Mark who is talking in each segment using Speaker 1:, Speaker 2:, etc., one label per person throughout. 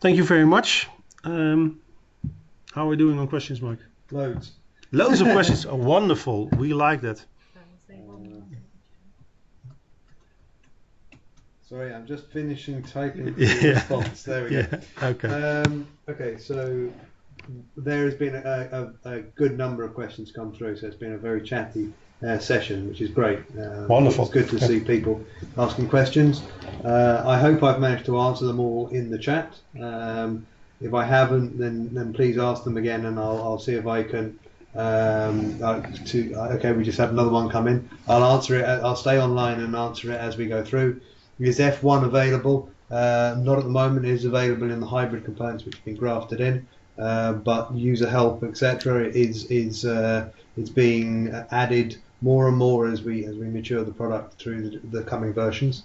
Speaker 1: Thank you very much. How are we doing on questions, Mike?
Speaker 2: Loads.
Speaker 1: Loads of questions. Oh, wonderful. We like that.
Speaker 2: Sorry, I'm just finishing typing the
Speaker 1: Yeah.
Speaker 2: response. There we go.
Speaker 1: Okay.
Speaker 2: Okay, so there has been a good number of questions come through, so it's been a very chatty session, which is great.
Speaker 1: Wonderful.
Speaker 2: It's good to see people asking questions. I hope I've managed to answer them all in the chat. If I haven't, then please ask them again, and I'll see if I can. Okay, we just had another one come in. I'll answer it. I'll stay online and answer it as we go through. Is F1 available? Not at the moment. It is available in the hybrid components which have been grafted in, but user help, etc., is being added more and more as we mature the product through the coming versions.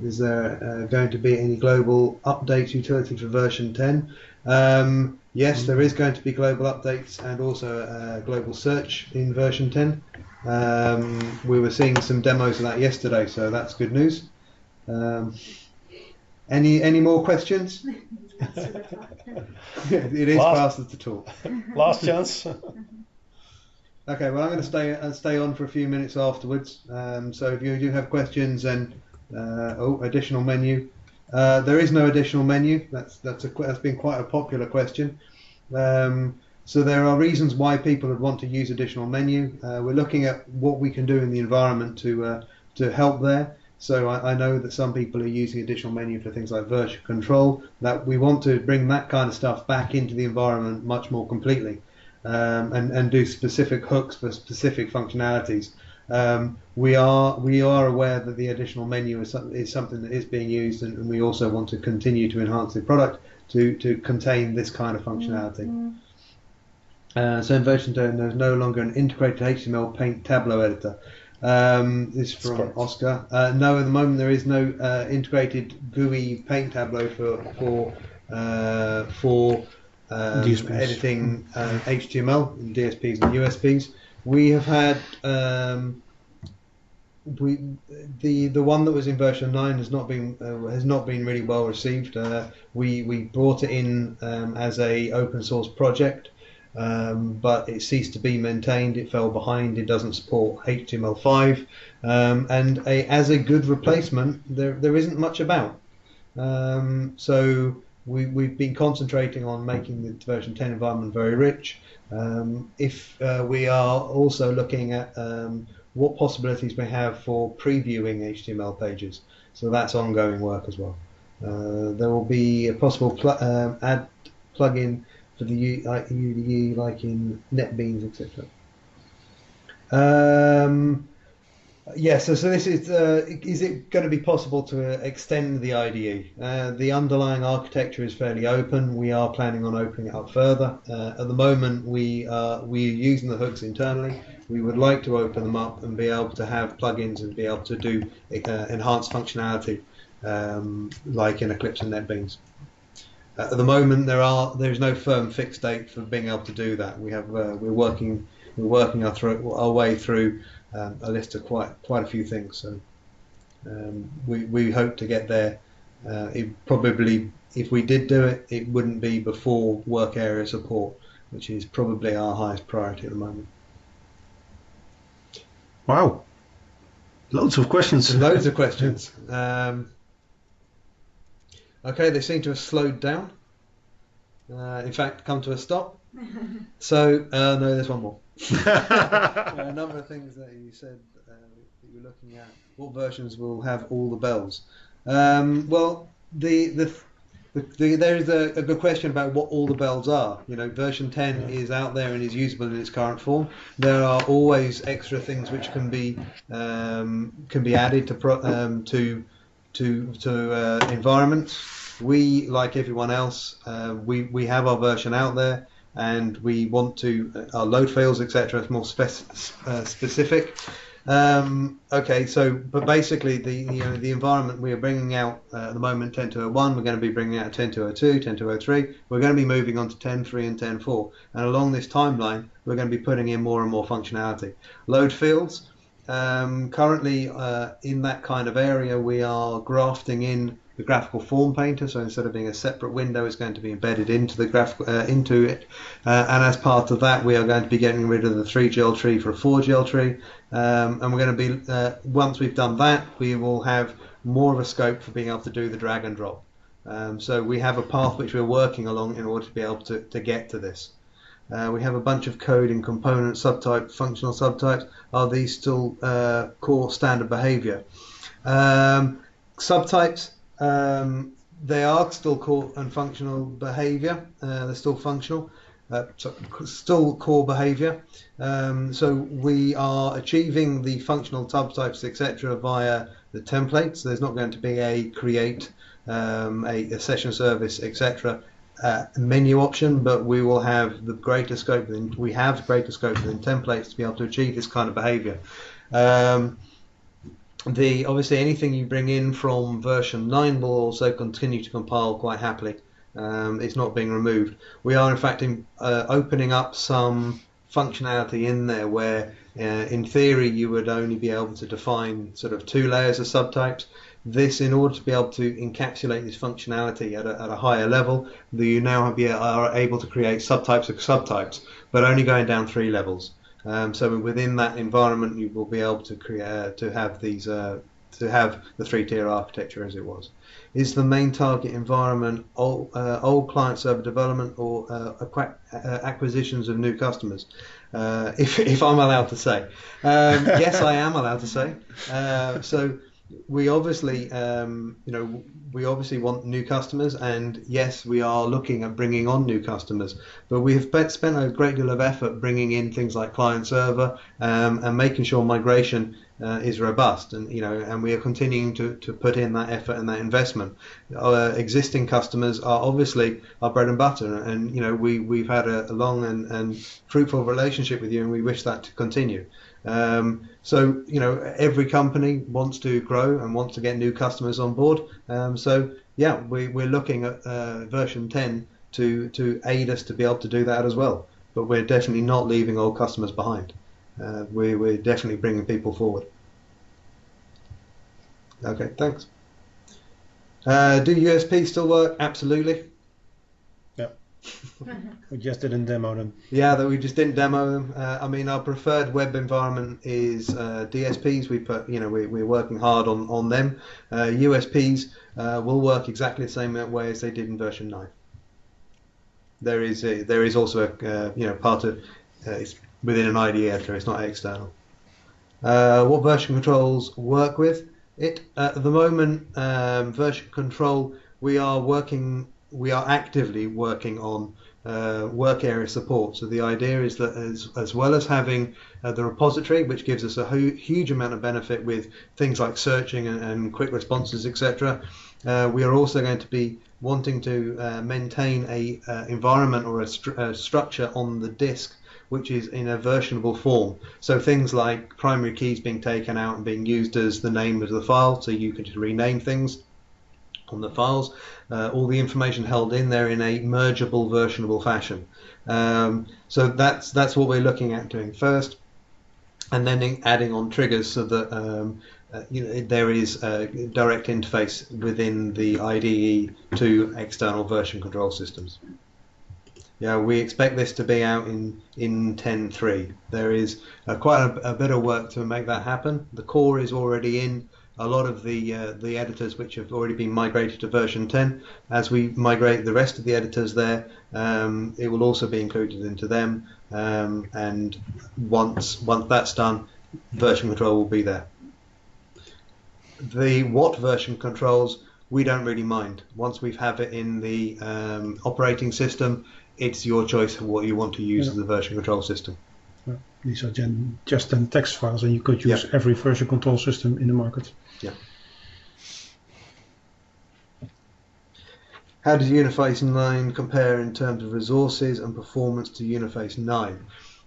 Speaker 2: Is there going to be any global updates utility for version 10? Yes, there is going to be global updates and also global search in version 10. We were seeing some demos of that yesterday, so that's good news. Any more questions? It is faster to talk.
Speaker 1: Last chance.
Speaker 2: Okay, well, I'm going to stay on for a few minutes afterwards. So if you do have questions, and additional menu. There is no additional menu. That's been quite a popular question. So there are reasons why people would want to use additional menu. We're looking at what we can do in the environment to help there. So I know that some people are using additional menu for things like version control. That we want to bring that kind of stuff back into the environment much more completely, and do specific hooks for specific functionalities. We are aware that the additional menu is something that is being used, and we also want to continue to enhance the product to contain this kind of functionality. So in version 10, there's no longer an integrated HTML Paint Tableau editor. This is from Oscar. No, at the moment there is no integrated GUI Paint Tableau for editing HTML in DSPs and USPs. We have had the one that was in version 9 has not been really well received. We brought it in as a open source project. But it ceased to be maintained. It fell behind. It doesn't support HTML5, and as a good replacement, there isn't much about. So we've been concentrating on making the version 10 environment very rich. If we are also looking at what possibilities we have for previewing HTML pages, so that's ongoing work as well. There will be a possible add plugin for the UDE, like in NetBeans, etc. So this is it going to be possible to extend the IDE? The underlying architecture is fairly open. We are planning on opening it up further. At the moment, we're using the hooks internally. We would like to open them up and be able to have plugins and be able to do enhanced functionality, like in Eclipse and NetBeans. At the moment, there's no firm fixed date for being able to do that. We're working our way through a list of quite a few things. So we hope to get there. It probably, if we did do it, it wouldn't be before work area support, which is probably our highest priority at the moment.
Speaker 1: Wow, loads of questions.
Speaker 2: Loads of questions. Okay, they seem to have slowed down. In fact, come to a stop. So, no, there's one more. A number of things that you said that you were looking at. What versions will have all the bells? Well, there is a good question about what all the bells are. You know, version 10 is out there and is usable in its current form. There are always extra things which can be added to environments. We, like everyone else, we have our version out there, and we want to our load fails, etc. is more specific. Okay, so but basically the environment we are bringing out at the moment 10.2.01, we're going to be bringing out 10.2.02, 10.2.03. We're going to be moving on to 10.3 and 10.4, and along this timeline we're going to be putting in more and more functionality. Load fields. Currently in that kind of area we are grafting in the graphical form painter. So instead of being a separate window, it's going to be embedded into the into it. And as part of that, we are going to be getting rid of the 3GL tree for a 4GL tree. And we're going to be once we've done that, we will have more of a scope for being able to do the drag and drop. So we have a path which we're working along in order to be able to get to this. We have a bunch of code in component subtype, functional subtypes. Are these still core standard behavior? Subtypes, they are still core and functional behavior. They're still functional, still core behavior. So we are achieving the functional subtypes, etc., via the templates. There's not going to be a create, a session service, etc. Menu option, but we will have the greater scope. We have greater scope within templates to be able to achieve this kind of behavior. Obviously anything you bring in from version 9 will also continue to compile quite happily. It's not being removed. We are in fact opening up some functionality in there where in theory you would only be able to define sort of 2 layers of subtypes. This, in order to be able to encapsulate this functionality at a higher level, you now are able to create subtypes of subtypes, but only going down 3 levels. So within that environment, you will be able to create to have these to have the 3-tier architecture as it was. Is the main target environment old client server development or acquisitions of new customers? If I'm allowed to say, yes, I am allowed to say. So we obviously, we obviously want new customers, and yes, we are looking at bringing on new customers. But we have spent a great deal of effort bringing in things like client server and making sure migration is robust, and and we are continuing to put in that effort and that investment. Our existing customers are obviously our bread and butter, and we've had a long and fruitful relationship with you, and we wish that to continue. So every company wants to grow and wants to get new customers on board. So yeah, we're looking at version 10 to aid us to be able to do that as well. But we're definitely not leaving old customers behind. We're definitely bringing people forward. Okay, thanks. Do USP still work? Absolutely.
Speaker 1: We just didn't demo them.
Speaker 2: Yeah, that we just didn't demo them. I mean, our preferred web environment is DSPs. We're working hard on them. USPs will work exactly the same way as they did in version 9. There is also a part of it's within an IDE editor. It's not external. What version controls work with it at the moment? Version control, we are actively working on work area support. So the idea is that as well as having the repository, which gives us a huge amount of benefit with things like searching and quick responses, etc., we are also going to be wanting to maintain a environment or a structure on the disk which is in a versionable form. So things like primary keys being taken out and being used as the name of the file, so you can rename things on the files, all the information held in there in a mergeable, versionable fashion. So that's what we're looking at doing first, and then adding on triggers so that there is a direct interface within the IDE to external version control systems. Yeah, we expect this to be out in 10.3. There is quite a bit of work to make that happen. The core is already in a lot of the editors which have already been migrated to version 10. As we migrate the rest of the editors there, it will also be included into them, and once that's done, version control will be there. The what version controls, we don't really mind. Once we have it in the operating system, it's your choice of what you want to use as a version control system.
Speaker 1: These are just text files, and you could use every version control system in the market.
Speaker 2: Yeah. How does Uniface 9 compare in terms of resources and performance to Uniface 9?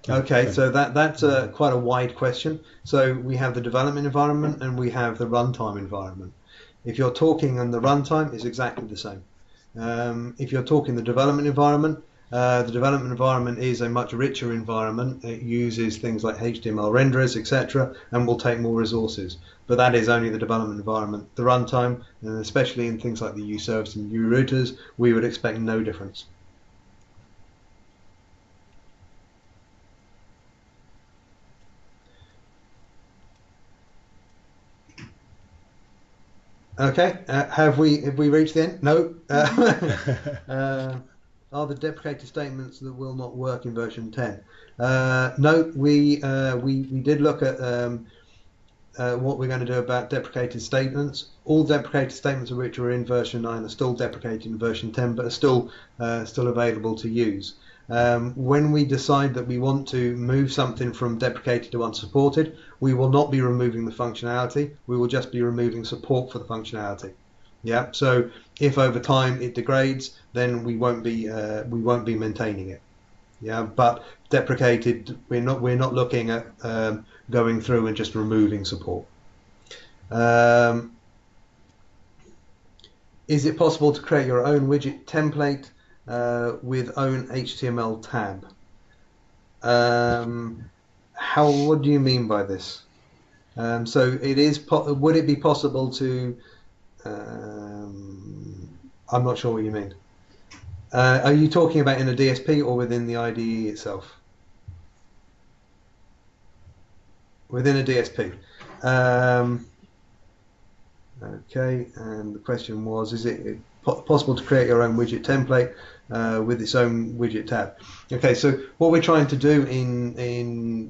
Speaker 2: Okay, so that's quite a wide question. So we have the development environment and we have the runtime environment. If you're talking on the runtime, it's exactly the same. If you're talking the development environment, The development environment is a much richer environment. It uses things like HTML renderers, etc., and will take more resources. But that is only the development environment. The runtime, and especially in things like the U service and U routers, we would expect no difference. Okay, have we reached the end? No. Are the deprecated statements that will not work in version 10? No, we did look at what we're going to do about deprecated statements. All deprecated statements of which are in version 9 are still deprecated in version 10, but are still available to use. When we decide that we want to move something from deprecated to unsupported, we will not be removing the functionality. We will just be removing support for the functionality. Yeah. So if over time it degrades, then we won't be maintaining it. Yeah. But deprecated, we're not looking at going through and just removing support. Is it possible to create your own widget template with own HTML tab? What do you mean by this? So it is. Would it be possible to? I'm not sure what you mean. Are you talking about in a DSP or within the IDE itself? Within a DSP. Okay, and the question was, is it possible to create your own widget template with its own widget tab? Okay, so what we're trying to do in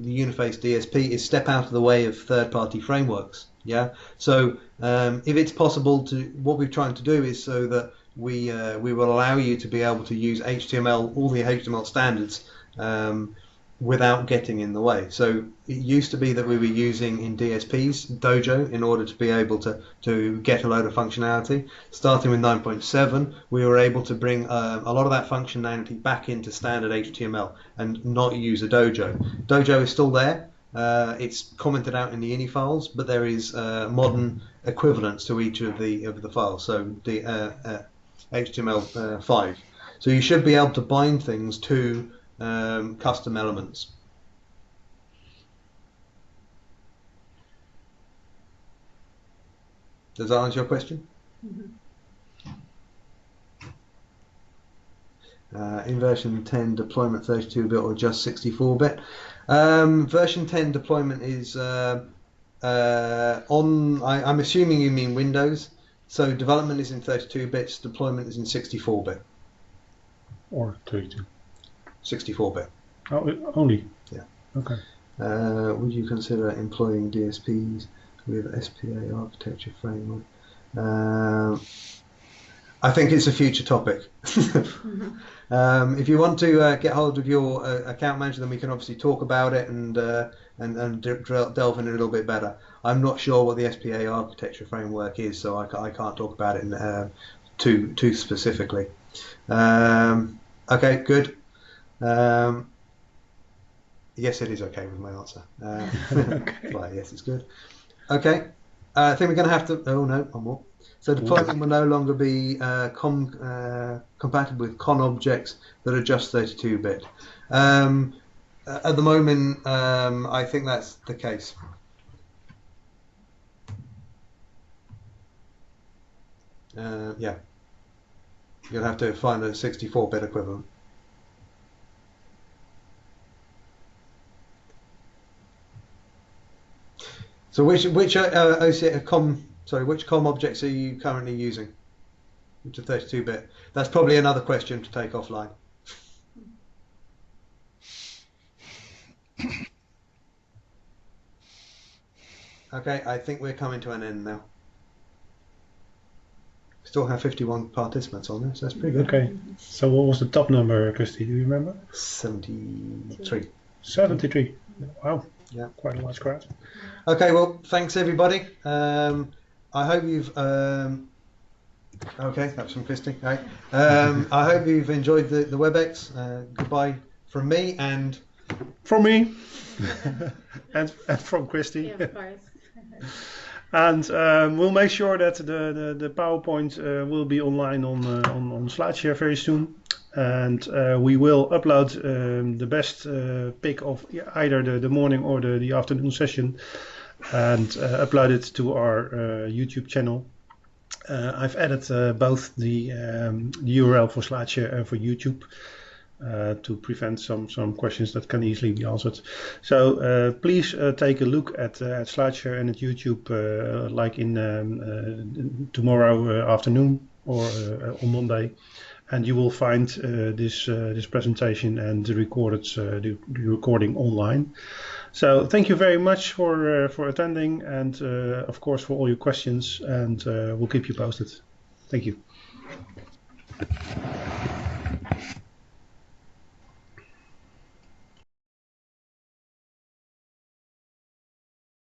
Speaker 2: the Uniface DSP is step out of the way of third-party frameworks. Yeah, so if it's possible to, what we're trying to do is so that we will allow you to be able to use HTML, all the HTML standards, without getting in the way. So it used to be that we were using in DSPs Dojo in order to be able to get a load of functionality. Starting with 9.7, we were able to bring a lot of that functionality back into standard HTML and not use a Dojo. Dojo is still there. It's commented out in the ini files, but there is modern equivalents to each of the files. So the HTML5. So you should be able to bind things to custom elements. Does that answer your question?
Speaker 3: Mm-hmm.
Speaker 2: In version 10, deployment 32-bit or just 64-bit. Version 10 deployment is on. I'm assuming you mean Windows. So development is in 32 bits, deployment is in 64-bit.
Speaker 1: Or 32.
Speaker 2: 64-bit.
Speaker 1: Oh, only?
Speaker 2: Yeah.
Speaker 1: Okay.
Speaker 2: Would you consider employing DSPs with SPA architecture framework? I think it's a future topic. If you want to get hold of your account manager, then we can obviously talk about it and delve in a little bit better. I'm not sure what the SPA architecture framework is, so I can't talk about it too specifically. Okay, good. Yes, it is okay with my answer.
Speaker 1: Okay.
Speaker 2: Right, yes, it's good. Okay, I think we're going to have to. Oh no, one more. So deployment will no longer be compatible with con objects that are just 32-bit. At the moment, I think that's the case. Yeah, you'll have to find a 64-bit equivalent. So which COM objects are you currently using? Which are 32-bit? That's probably another question to take offline. Okay, I think we're coming to an end now. Still have 51 participants on this. That's pretty good.
Speaker 1: Okay. So what was the top number, Christy? Do you remember?
Speaker 2: 73.
Speaker 1: 73. Wow.
Speaker 2: Yeah.
Speaker 1: Quite a large crowd.
Speaker 2: Okay, well, thanks everybody. I hope you've. Okay, that's from Christy. Right. I hope you've enjoyed the WebEx. Goodbye from me and.
Speaker 1: From me. and from Christy.
Speaker 3: Yeah, of course.
Speaker 1: And we'll make sure that the PowerPoint will be online on SlideShare very soon. And we will upload the best pick of either the morning or the afternoon session and upload it to our YouTube channel. I've added both the URL for SlideShare and for YouTube to prevent some questions that can easily be answered. So please take a look at SlideShare and at YouTube like in tomorrow afternoon or on Monday. And you will find this presentation and the recording online. So thank you very much for attending and of course for all your questions, and we'll keep you posted. Thank you.